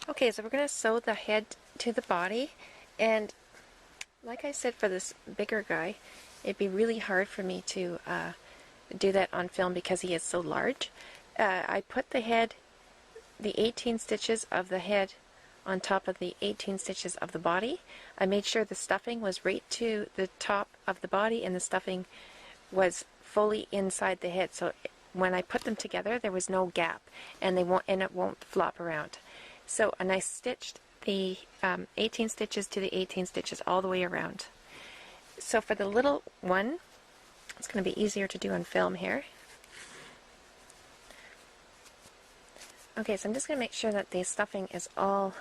Okay, so we're going to sew the head to the body, and like I said, for this bigger guy, it'd be really hard for me to do that on film because he is so large. I put the 18 stitches of the head on top of the 18 stitches of the body. I made sure the stuffing was right to the top of the body and the stuffing was fully inside the head, so when I put them together there was no gap, and it won't flop around. So, and I stitched the 18 stitches to the 18 stitches all the way around. So for the little one, it's going to be easier to do on film here. Okay, so I'm just going to make sure that the stuffing is all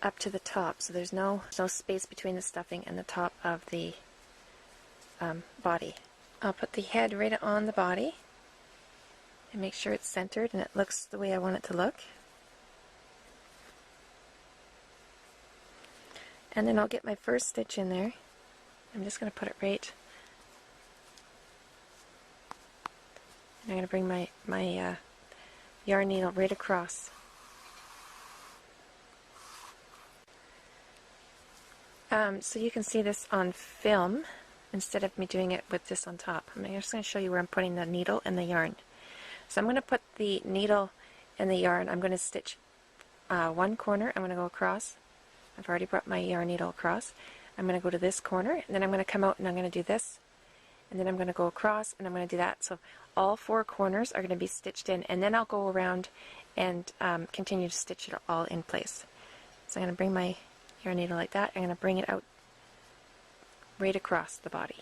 up to the top, so there's no space between the stuffing and the top of the body. I'll put the head right on the body and make sure it's centered and it looks the way I want it to look. And then I'll get my first stitch in there. I'm just going to put it right. And I'm going to bring my yarn needle right across. So you can see this on film instead of me doing it with this on top. I'm just going to show you where I'm putting the needle and the yarn. So I'm going to put the needle and the yarn. I'm going to stitch one corner. I'm going to go across. I've already brought my yarn needle across. I'm going to go to this corner, and then I'm going to come out and I'm going to do this, and then I'm going to go across and I'm going to do that. So all four corners are going to be stitched in, and then I'll go around and continue to stitch it all in place. So I'm going to bring my yarn needle like that. I'm going to bring it out right across the body.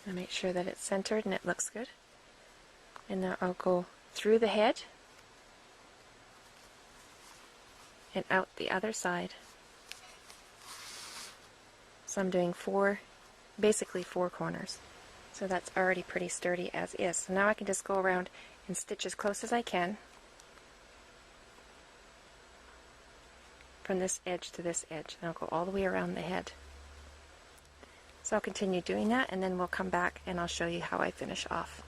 And make sure that it's centered and it looks good. And now I'll go through the head and out the other side. So I'm doing basically four corners. So that's already pretty sturdy as is. So now I can just go around and stitch as close as I can from this edge to this edge. And I'll go all the way around the head. So I'll continue doing that, and then we'll come back and I'll show you how I finish off.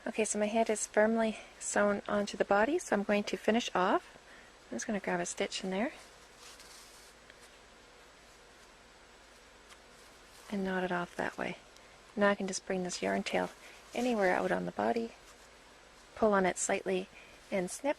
Okay, so my head is firmly sewn onto the body, so I'm going to finish off. I'm just going to grab a stitch in there and knot it off that way. Now I can just bring this yarn tail anywhere out on the body, pull on it slightly and snip,